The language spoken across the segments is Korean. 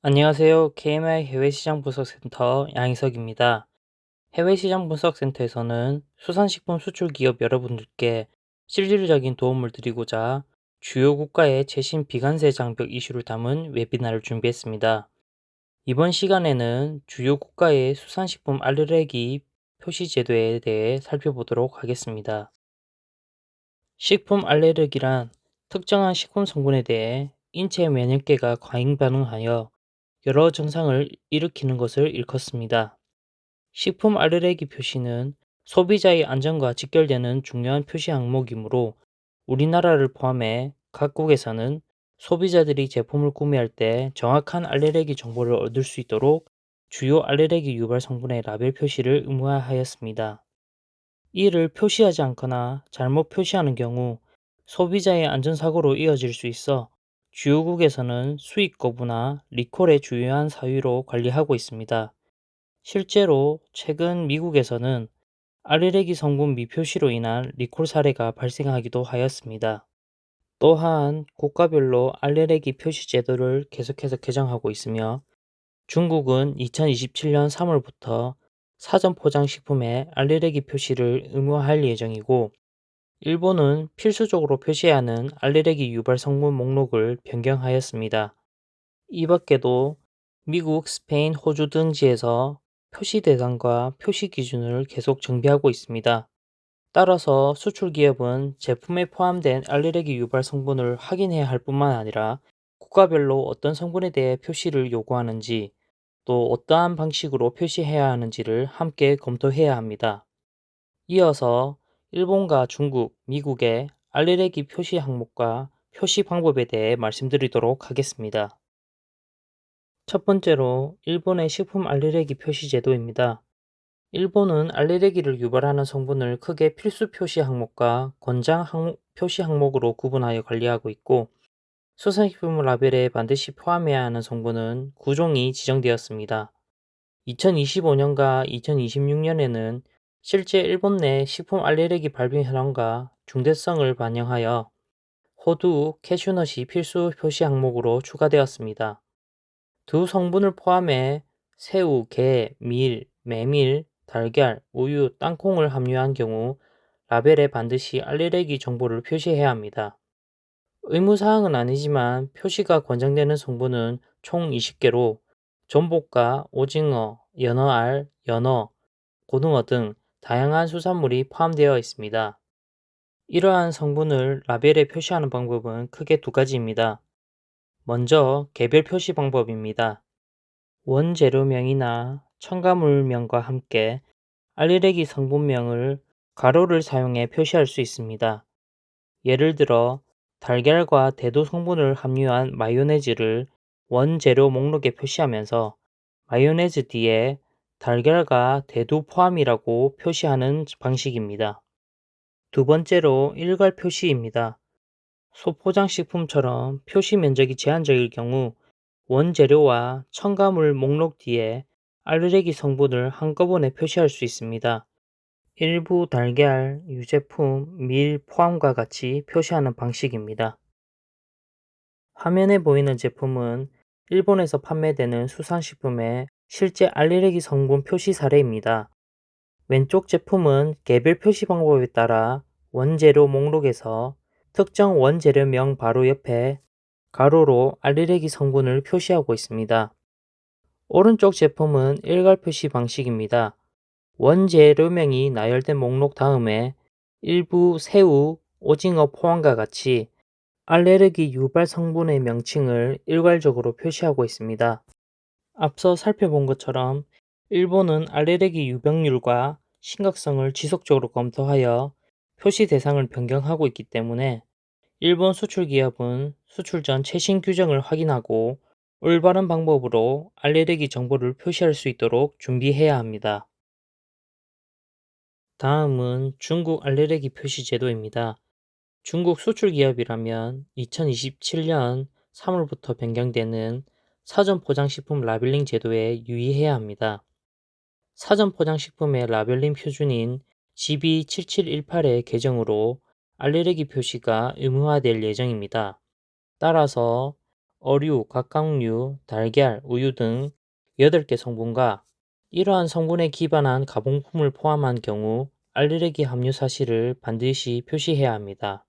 안녕하세요. KMI 해외시장 분석센터 양희석입니다. 해외시장 분석센터에서는 수산식품 수출 기업 여러분들께 실질적인 도움을 드리고자 주요 국가의 최신 비관세 장벽 이슈를 담은 웨비나를 준비했습니다. 이번 시간에는 주요 국가의 수산식품 알레르기 표시 제도에 대해 살펴보도록 하겠습니다. 식품 알레르기란 특정한 식품 성분에 대해 인체 면역계가 과잉 반응하여 여러 증상을 일으키는 것을 일컫습니다. 식품 알레르기 표시는 소비자의 안전과 직결되는 중요한 표시 항목이므로 우리나라를 포함해 각국에서는 소비자들이 제품을 구매할 때 정확한 알레르기 정보를 얻을 수 있도록 주요 알레르기 유발 성분의 라벨 표시를 의무화하였습니다. 이를 표시하지 않거나 잘못 표시하는 경우 소비자의 안전사고로 이어질 수 있어 주요국에서는 수입 거부나 리콜의 주요한 사유로 관리하고 있습니다. 실제로 최근 미국에서는 알레르기 성분 미표시로 인한 리콜 사례가 발생하기도 하였습니다. 또한 국가별로 알레르기 표시 제도를 계속해서 개정하고 있으며 중국은 2027년 3월부터 사전 포장 식품에 알레르기 표시를 의무화할 예정이고 일본은 필수적으로 표시해야 하는 알레르기 유발 성분 목록을 변경하였습니다. 이 밖에도 미국, 스페인, 호주 등지에서 표시 대상과 표시 기준을 계속 정비하고 있습니다. 따라서 수출 기업은 제품에 포함된 알레르기 유발 성분을 확인해야 할 뿐만 아니라 국가별로 어떤 성분에 대해 표시를 요구하는지 또 어떠한 방식으로 표시해야 하는지를 함께 검토해야 합니다. 이어서 일본과 중국, 미국의 알레르기 표시 항목과 표시 방법에 대해 말씀드리도록 하겠습니다. 첫 번째로 일본의 식품 알레르기 표시 제도입니다. 일본은 알레르기를 유발하는 성분을 크게 필수 표시 항목과 표시 항목으로 구분하여 관리하고 있고 수산식품 라벨에 반드시 포함해야 하는 성분은 9종이 지정되었습니다. 2025년과 2026년에는 실제 일본 내 식품 알레르기 발병 현황과 중대성을 반영하여 호두, 캐슈넛이 필수 표시 항목으로 추가되었습니다. 두 성분을 포함해 새우, 게, 밀, 메밀, 달걀, 우유, 땅콩을 함유한 경우 라벨에 반드시 알레르기 정보를 표시해야 합니다. 의무사항은 아니지만 표시가 권장되는 성분은 총 20개로 전복과 오징어, 연어알, 연어, 고등어 등 다양한 수산물이 포함되어 있습니다. 이러한 성분을 라벨에 표시하는 방법은 크게 두 가지입니다. 먼저 개별 표시 방법입니다. 원재료명이나 첨가물명과 함께 알레르기 성분명을 가로를 사용해 표시할 수 있습니다. 예를 들어 달걀과 대도 성분을 함유한 마요네즈를 원재료 목록에 표시하면서 마요네즈 뒤에 달걀과 대두 포함이라고 표시하는 방식입니다. 두 번째로 일괄 표시입니다. 소포장식품처럼 표시 면적이 제한적일 경우 원재료와 첨가물 목록 뒤에 알레르기 성분을 한꺼번에 표시할 수 있습니다. 일부 달걀, 유제품, 밀 포함과 같이 표시하는 방식입니다. 화면에 보이는 제품은 일본에서 판매되는 수산식품의 실제 알레르기 성분 표시 사례입니다. 왼쪽 제품은 개별 표시 방법에 따라 원재료 목록에서 특정 원재료명 바로 옆에 가로로 알레르기 성분을 표시하고 있습니다. 오른쪽 제품은 일괄 표시 방식입니다. 원재료명이 나열된 목록 다음에 일부 새우, 오징어 포함과 같이 알레르기 유발 성분의 명칭을 일괄적으로 표시하고 있습니다. 앞서 살펴본 것처럼 일본은 알레르기 유병률과 심각성을 지속적으로 검토하여 표시 대상을 변경하고 있기 때문에 일본 수출 기업은 수출 전 최신 규정을 확인하고 올바른 방법으로 알레르기 정보를 표시할 수 있도록 준비해야 합니다. 다음은 중국 알레르기 표시 제도입니다. 중국 수출 기업이라면 2027년 3월부터 변경되는 사전 포장식품 라벨링 제도에 유의해야 합니다. 사전 포장식품의 라벨링 표준인 GB7718의 개정으로 알레르기 표시가 의무화될 예정입니다. 따라서 어류, 각각류, 달걀, 우유 등 8개 성분과 이러한 성분에 기반한 가공품을 포함한 경우 알레르기 함유 사실을 반드시 표시해야 합니다.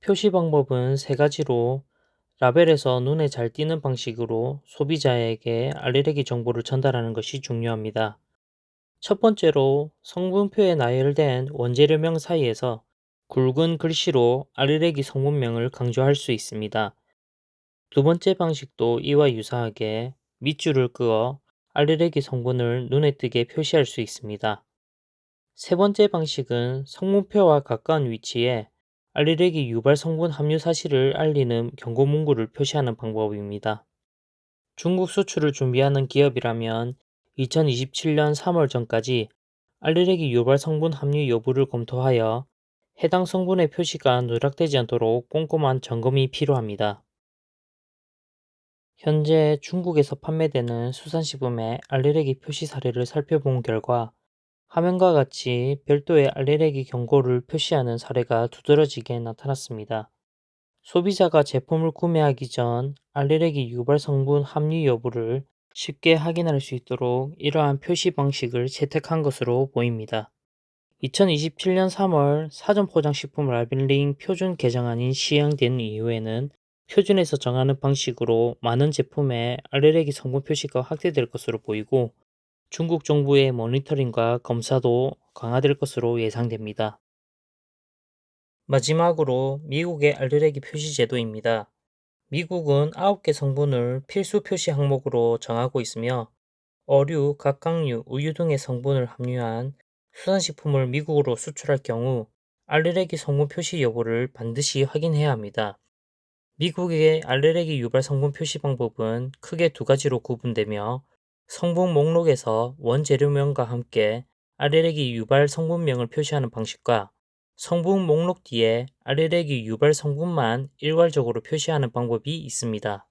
표시 방법은 세 가지로 라벨에서 눈에 잘 띄는 방식으로 소비자에게 알레르기 정보를 전달하는 것이 중요합니다. 첫 번째로 성분표에 나열된 원재료명 사이에서 굵은 글씨로 알레르기 성분명을 강조할 수 있습니다. 두 번째 방식도 이와 유사하게 밑줄을 그어 알레르기 성분을 눈에 띄게 표시할 수 있습니다. 세 번째 방식은 성분표와 가까운 위치에 알레르기 유발 성분 함유 사실을 알리는 경고 문구를 표시하는 방법입니다. 중국 수출을 준비하는 기업이라면 2027년 3월 전까지 알레르기 유발 성분 함유 여부를 검토하여 해당 성분의 표시가 누락되지 않도록 꼼꼼한 점검이 필요합니다. 현재 중국에서 판매되는 수산식품의 알레르기 표시 사례를 살펴본 결과 화면과 같이 별도의 알레르기 경고를 표시하는 사례가 두드러지게 나타났습니다. 소비자가 제품을 구매하기 전 알레르기 유발 성분 함유 여부를 쉽게 확인할 수 있도록 이러한 표시 방식을 채택한 것으로 보입니다. 2027년 3월 사전 포장 식품 라벨링 표준 개정안이 시행된 이후에는 표준에서 정하는 방식으로 많은 제품에 알레르기 성분 표시가 확대될 것으로 보이고 중국 정부의 모니터링과 검사도 강화될 것으로 예상됩니다. 마지막으로 미국의 알레르기 표시 제도입니다. 미국은 9개 성분을 필수 표시 항목으로 정하고 있으며 어류, 각각류, 우유 등의 성분을 함유한 수산식품을 미국으로 수출할 경우 알레르기 성분 표시 여부를 반드시 확인해야 합니다. 미국의 알레르기 유발 성분 표시 방법은 크게 두 가지로 구분되며 성분 목록에서 원재료명과 함께 알레르기 유발 성분명을 표시하는 방식과 성분 목록 뒤에 알레르기 유발 성분만 일괄적으로 표시하는 방법이 있습니다.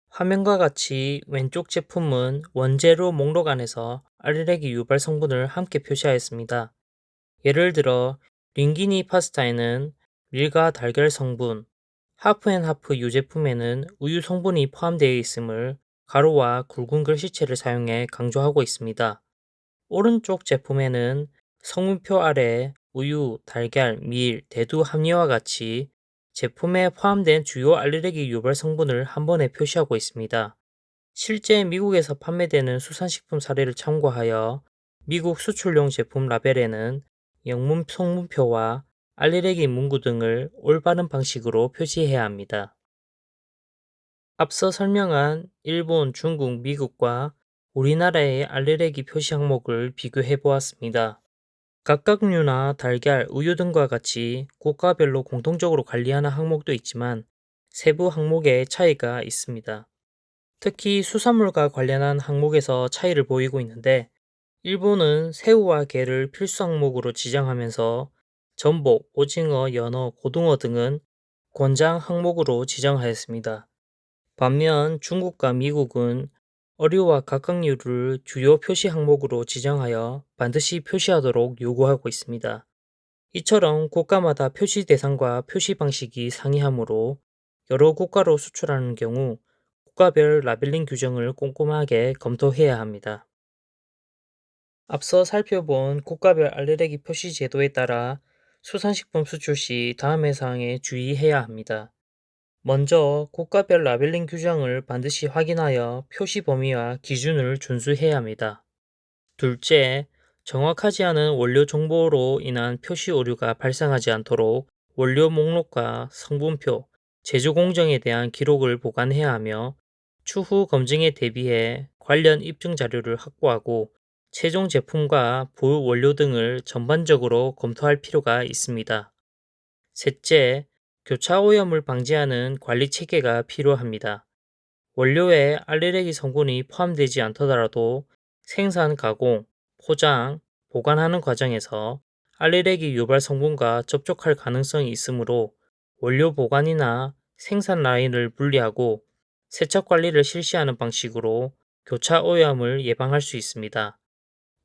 화면과 같이 왼쪽 제품은 원재료 목록 안에서 알레르기 유발 성분을 함께 표시하였습니다. 예를 들어 링기니 파스타에는 밀과 달걀 성분, 하프앤하프 유제품에는 우유 성분이 포함되어 있음을 가로와 굵은 글씨체를 사용해 강조하고 있습니다. 오른쪽 제품에는 성분표 아래 우유, 달걀, 밀, 대두 함유와 같이 제품에 포함된 주요 알레르기 유발 성분을 한 번에 표시하고 있습니다. 실제 미국에서 판매되는 수산식품 사례를 참고하여 미국 수출용 제품 라벨에는 영문 성분표와 알레르기 문구 등을 올바른 방식으로 표시해야 합니다. 앞서 설명한 일본, 중국, 미국과 우리나라의 알레르기 표시 항목을 비교해 보았습니다. 각각류나 달걀, 우유 등과 같이 국가별로 공통적으로 관리하는 항목도 있지만 세부 항목에 차이가 있습니다. 특히 수산물과 관련한 항목에서 차이를 보이고 있는데 일본은 새우와 게를 필수 항목으로 지정하면서 전복, 오징어, 연어, 고등어 등은 권장 항목으로 지정하였습니다. 반면 중국과 미국은 어류와 각각류를 주요 표시 항목으로 지정하여 반드시 표시하도록 요구하고 있습니다. 이처럼 국가마다 표시 대상과 표시 방식이 상이하므로 여러 국가로 수출하는 경우 국가별 라벨링 규정을 꼼꼼하게 검토해야 합니다. 앞서 살펴본 국가별 알레르기 표시 제도에 따라 수산식품 수출 시 다음의 사항에 주의해야 합니다. 먼저 국가별 라벨링 규정을 반드시 확인하여 표시 범위와 기준을 준수해야 합니다. 둘째, 정확하지 않은 원료 정보로 인한 표시 오류가 발생하지 않도록 원료 목록과 성분표, 제조 공정에 대한 기록을 보관해야 하며 추후 검증에 대비해 관련 입증 자료를 확보하고 최종 제품과 부원료 등을 전반적으로 검토할 필요가 있습니다. 셋째, 교차 오염을 방지하는 관리 체계가 필요합니다. 원료에 알레르기 성분이 포함되지 않더라도 생산, 가공, 포장, 보관하는 과정에서 알레르기 유발 성분과 접촉할 가능성이 있으므로 원료 보관이나 생산 라인을 분리하고 세척 관리를 실시하는 방식으로 교차 오염을 예방할 수 있습니다.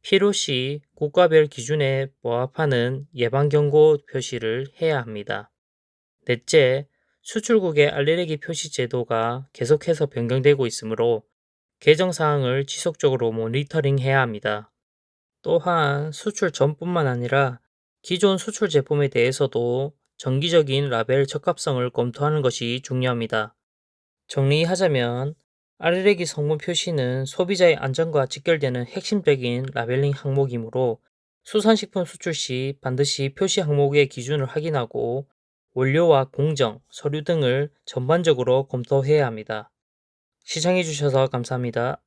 필요시 국가별 기준에 부합하는 예방 경고 표시를 해야 합니다. 넷째, 수출국의 알레르기 표시 제도가 계속해서 변경되고 있으므로 개정 사항을 지속적으로 모니터링해야 합니다. 또한 수출 전뿐만 아니라 기존 수출 제품에 대해서도 정기적인 라벨 적합성을 검토하는 것이 중요합니다. 정리하자면 알레르기 성분 표시는 소비자의 안전과 직결되는 핵심적인 라벨링 항목이므로 수산식품 수출 시 반드시 표시 항목의 기준을 확인하고 원료와 공정, 서류 등을 전반적으로 검토해야 합니다. 시청해주셔서 감사합니다.